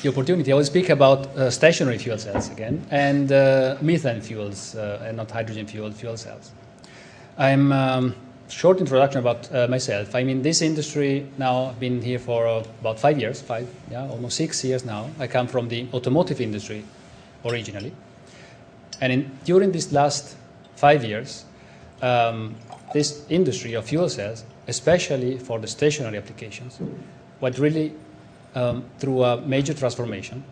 the opportunity. I will speak about stationary fuel cells again and methane fuels and not hydrogen fuel cells. I'm short introduction about myself. I'm in this industry now. I've been here for about 5 years, almost 6 years now. I come from the automotive industry originally. And during these last 5 years, this industry of fuel cells, especially for the stationary applications, went really through a major transformation.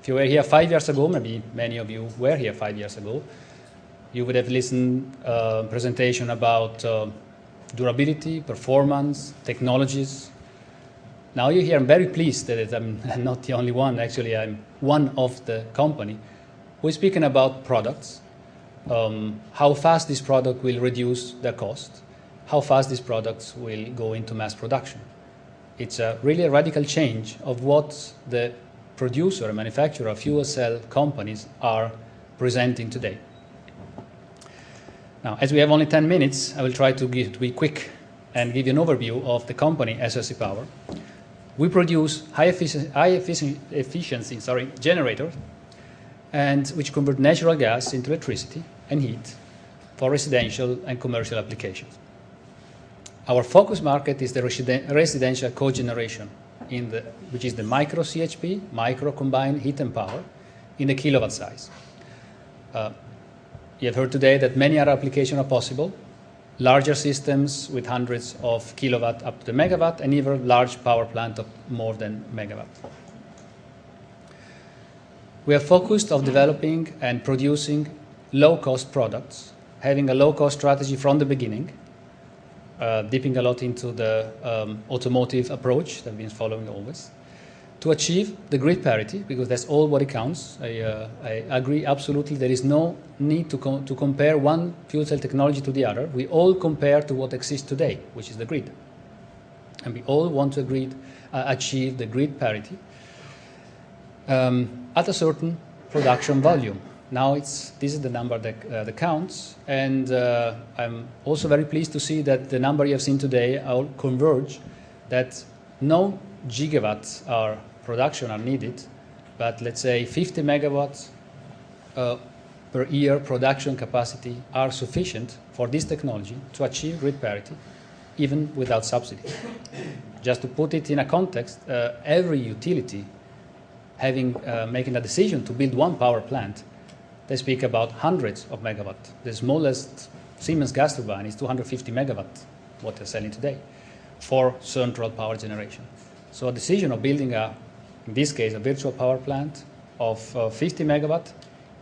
If you were here 5 years ago, maybe many of you were here 5 years ago, you would have listened to a presentation about durability, performance, technologies. Now you're here. I'm very pleased that I'm not the only one. Actually, I'm one of the company who is speaking about products, how fast this product will reduce their cost, how fast these products will go into mass production. It's really a radical change of what the producer and manufacturer of fuel cell companies are presenting today. Now, as we have only 10 minutes, I will try to be quick and give you an overview of the company SOFC Power. We produce high efficiency generators, and which convert natural gas into electricity and heat for residential and commercial applications. Our focus market is the residential cogeneration, which is the micro CHP, micro combined heat and power, in the kilowatt size. You have heard today that many other applications are possible, larger systems with hundreds of kilowatt up to the megawatt, and even large power plant of more than megawatt. We are focused on developing and producing low-cost products, having a low-cost strategy from the beginning, dipping a lot into the automotive approach that we've been following always, to achieve the grid parity, because that's all what it counts. I agree absolutely. There is no need to compare one fuel cell technology to the other. We all compare to what exists today, which is the grid. And we all want to achieve the grid parity at a certain production volume. Now this is the number that counts, and I'm also very pleased to see that the number you have seen today all converge, that no gigawatts production are needed, but let's say 50 megawatts per year production capacity are sufficient for this technology to achieve grid parity, even without subsidy. Just to put it in a context, every utility making a decision to build one power plant, they speak about hundreds of megawatts. The smallest Siemens gas turbine is 250 megawatts, what they're selling today, for central power generation. So a decision of building in this case, a virtual power plant of 50 megawatt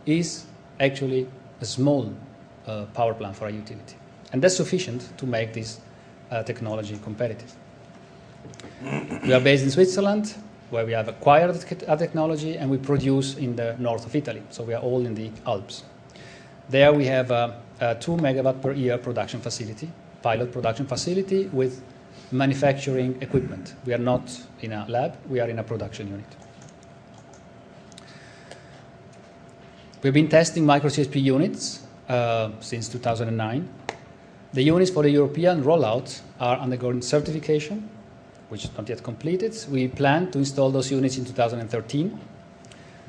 is actually a small power plant for a utility. And that's sufficient to make this technology competitive. We are based in Switzerland, where we have acquired a technology, and we produce in the north of Italy. So we are all in the Alps. There we have a 2 megawatt per year production facility, pilot production facility with manufacturing equipment. We are not in a lab, we are in a production unit. We've been testing micro CHP units since 2009. The units for the European rollout are undergoing certification, which is not yet completed. We plan to install those units in 2013.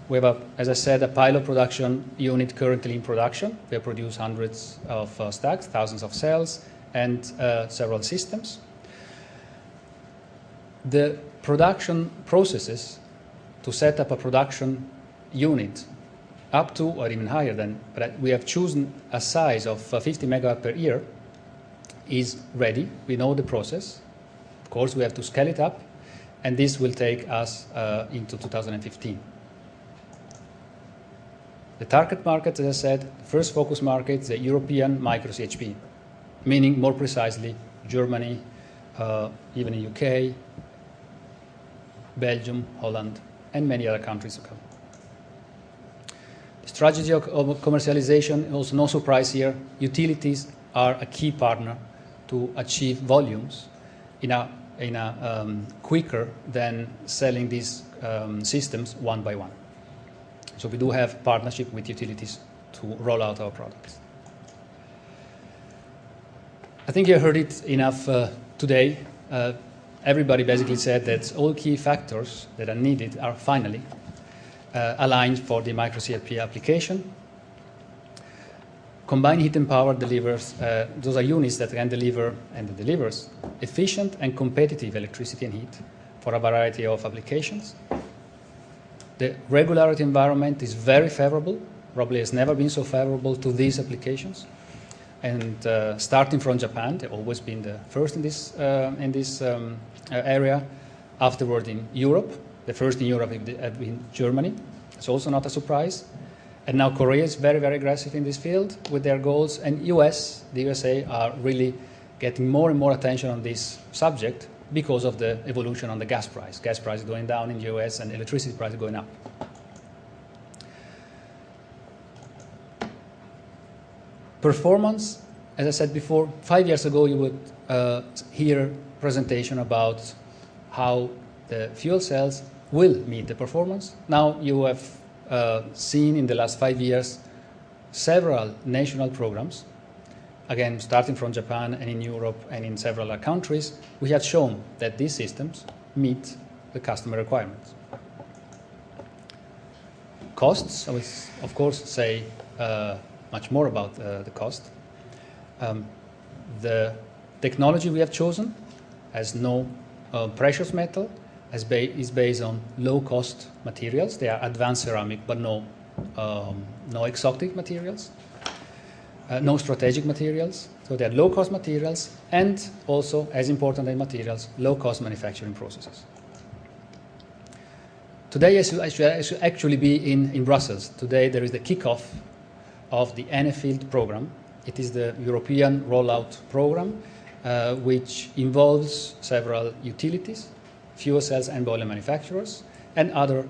We have, as I said, a pilot production unit currently in production. We have produced hundreds of stacks, thousands of cells, and several systems. The production processes to set up a production unit up to or even higher than, but we have chosen a size of 50 megawatt per year, is ready. We know the process. Of course, we have to scale it up, and this will take us into 2015. The target market, as I said, the first focus market is the European micro CHP, meaning more precisely Germany, even the UK, Belgium, Holland, and many other countries to come. The strategy of commercialization, also no surprise here, utilities are a key partner to achieve volumes in a quicker than selling these systems one by one. So we do have partnership with utilities to roll out our products. I think you heard it enough today. everybody basically said that all key factors that are needed are finally aligned for the micro CLP application. Combined heat and power delivers, those are units that can deliver and delivers efficient and competitive electricity and heat for a variety of applications. The regularity environment is very favorable, probably has never been so favorable to these applications. And starting from Japan, they've always been the first in this area. Afterward in Europe, the first in Europe had been Germany. It's also not a surprise. And now Korea is very, very aggressive in this field with their goals. And the USA are really getting more and more attention on this subject because of the evolution on the gas price. Gas price is going down in the US and electricity price is going up. Performance, as I said before, 5 years ago you would hear presentation about how the fuel cells will meet the performance. Now you have seen in the last 5 years several national programs, again starting from Japan and in Europe and in several other countries. We have shown that these systems meet the customer requirements. Costs, I will of course say much more about the cost. The technology we have chosen has no precious metal, is based on low-cost materials. They are advanced ceramic, but no exotic materials, no strategic materials. So they are low-cost materials, and also, as important than materials, low-cost manufacturing processes. Today, I should actually be in Brussels. Today, there is the kickoff of the NFILD program. It is the European rollout program, which involves several utilities, fuel cells and boiler manufacturers, and other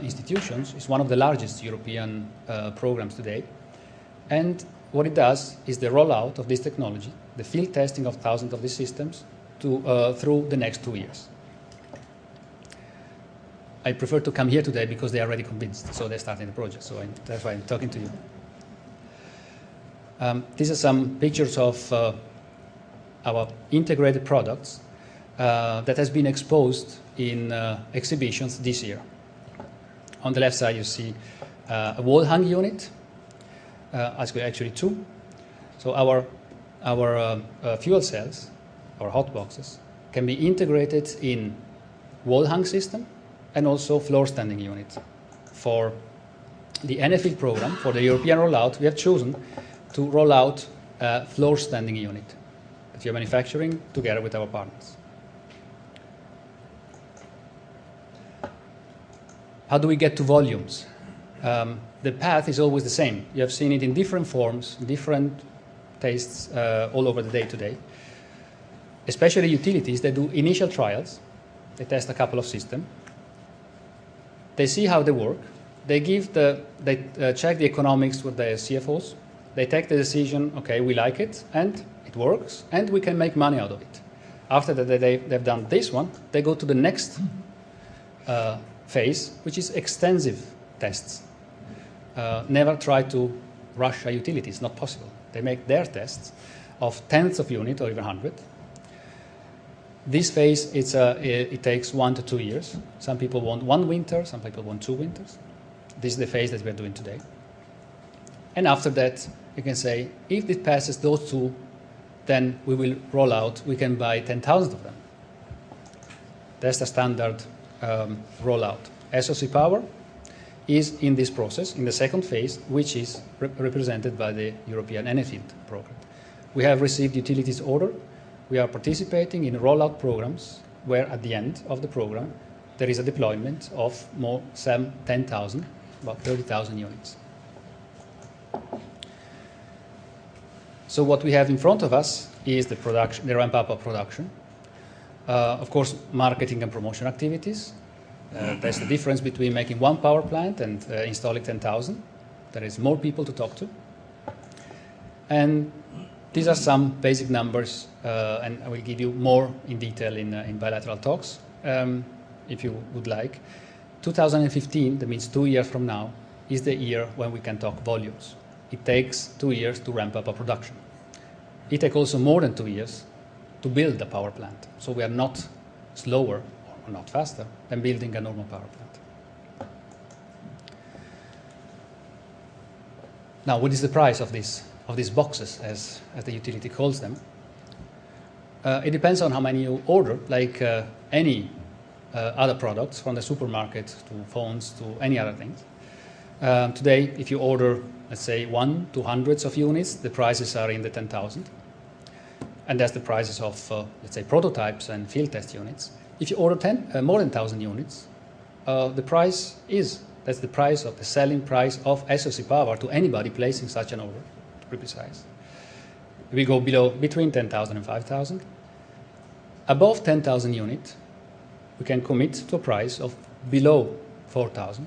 institutions. It's one of the largest European programs today. And what it does is the rollout of this technology, the field testing of thousands of these systems through the next 2 years. I prefer to come here today because they are already convinced, so they're starting the project, so that's why I'm talking to you. These are some pictures of our integrated products that has been exposed in exhibitions this year. On the left side, you see a wall hung unit, actually two. So our fuel cells, our hot boxes, can be integrated in wall hung system and also floor standing unit. For the NFILD program, for the European rollout, we have chosen to roll out a floor standing unit that we are manufacturing together with our partners. How do we get to volumes? The path is always the same. You have seen it in different forms, different tastes all over the day today. Especially utilities, they do initial trials. They test a couple of systems. They see how they work. They check the economics with the CFOs. They take the decision, okay, we like it, and it works, and we can make money out of it. After that, they've done this one, they go to the next phase, which is extensive tests. Never try to rush a utility. It's not possible. They make their tests of tenths of unit or even 100. This phase, it takes 1 to 2 years. Some people want 1 winter, some people want 2 winters. This is the phase that we're doing today. And after that, you can say, if it passes those 2, then we will roll out. We can buy 10,000 of them. That's the standard rollout. SOC Power is in this process, in the second phase, which is represented by the European NFILD program. We have received utilities order. We are participating in rollout programs where at the end of the program there is a deployment of more than 10,000, about 30,000 units. So what we have in front of us is the production, the ramp-up of production. Of course, marketing and promotion activities. That's the difference between making 1 power plant and installing 10,000. There is more people to talk to. And these are some basic numbers, and I will give you more in detail in bilateral talks, if you would like. 2015, that means 2 years from now, is the year when we can talk volumes. It takes 2 years to ramp up a production. It takes also more than 2 years to build a power plant. So we are not slower or not faster than building a normal power plant. Now, what is the price of these boxes, as the utility calls them? It depends on how many you order, like any other products, from the supermarket to phones to any other things. Today, if you order, let's say, 1 to hundreds of units, the prices are in the 10,000. And that's the prices of, let's say, prototypes and field test units. If you order more than 1,000 units, the price that's the price of the selling price of SOFC power to anybody placing such an order, to be precise. We go between 10,000 and 5,000. Above 10,000 units, we can commit to a price of below 4,000,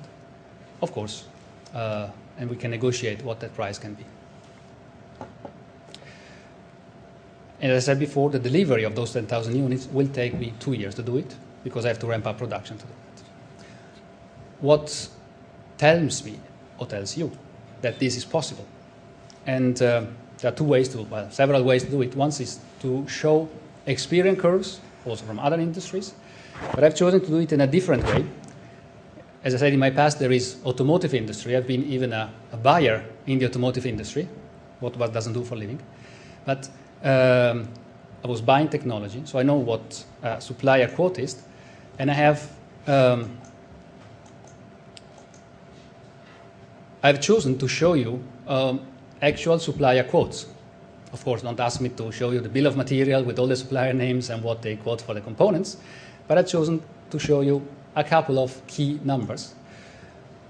of course, and we can negotiate what that price can be. And as I said before, the delivery of those 10,000 units will take me 2 years to do it, because I have to ramp up production to do it. What tells me, or tells you, that this is possible? And there are several ways to do it. One is to show experience curves, also from other industries, but I've chosen to do it in a different way. As I said, in my past, there is automotive industry. I've been even a buyer in the automotive industry, what doesn't do for a living. But I was buying technology, so I know what supplier quote is, and I've chosen to show you actual supplier quotes. Of course, don't ask me to show you the bill of material with all the supplier names and what they quote for the components, but I've chosen to show you a couple of key numbers.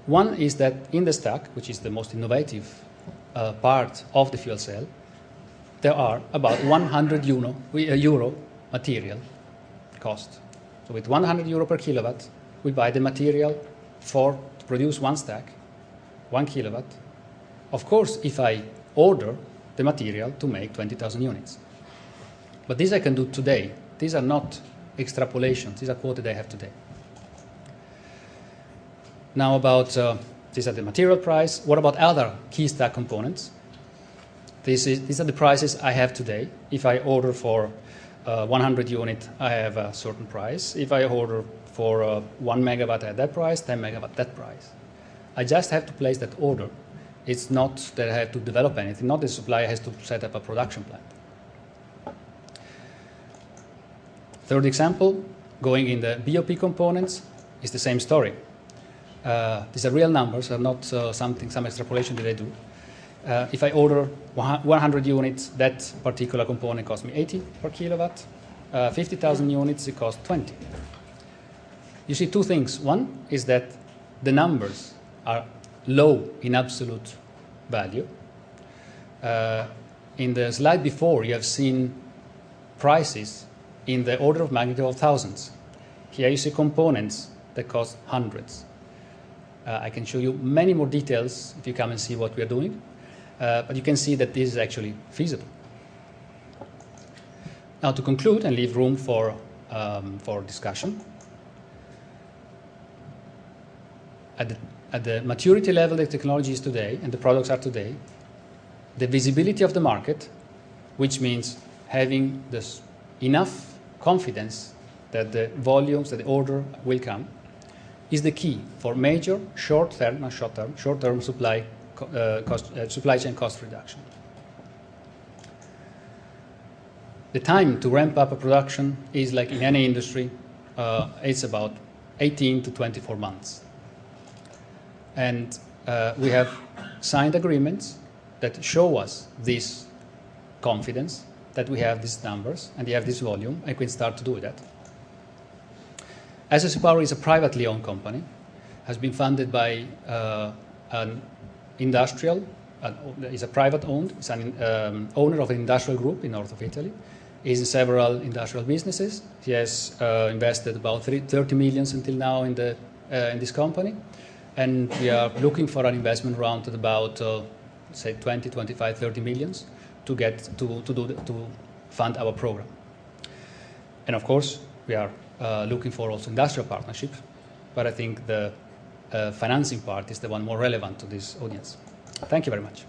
One is that in the stack, which is the most innovative part of the fuel cell, there are about 100 euro material cost. So with 100 euro per kilowatt, we buy the material to produce one stack, 1 kilowatt. Of course, if I order the material to make 20,000 units. But this I can do today. These are not extrapolations. These are quoted I have today. Now about, these are the material price. What about other key stack components? These are the prices I have today. If I order for 100 unit, I have a certain price. If I order for 1 megawatt at that price, 10 megawatt that price. I just have to place that order. It's not that I have to develop anything, not the supplier has to set up a production plant. Third example, going in the BOP components, is the same story. These are real numbers, are not some extrapolation that I do. If I order 100 units, that particular component costs me 80 per kilowatt. 50,000 units, it costs 20. You see two things. One is that the numbers are low in absolute value. In the slide before, you have seen prices in the order of magnitude of thousands. Here you see components that cost hundreds. I can show you many more details if you come and see what we are doing, but you can see that this is actually feasible. Now, to conclude and leave room for discussion, at the maturity level the technology is today and the products are today, the visibility of the market, which means having enough confidence that the volumes, that the order will come, is the key for major short-term supply chain cost reduction. The time to ramp up a production is, like in any industry, it's about 18 to 24 months. And we have signed agreements that show us this confidence, that we have these numbers and we have this volume, and we can start to do that. SOFC Power is a privately owned company, has been funded by an industrial, is a private owned, it's an owner of an industrial group in north of Italy. He's in several industrial businesses. He has invested about 30 million until now in this company. And we are looking for an investment round at about, say, 20, 25, 30 millions to get to fund our program. And of course, we are looking for also industrial partnerships, but I think the financing part is the one more relevant to this audience. Thank you very much.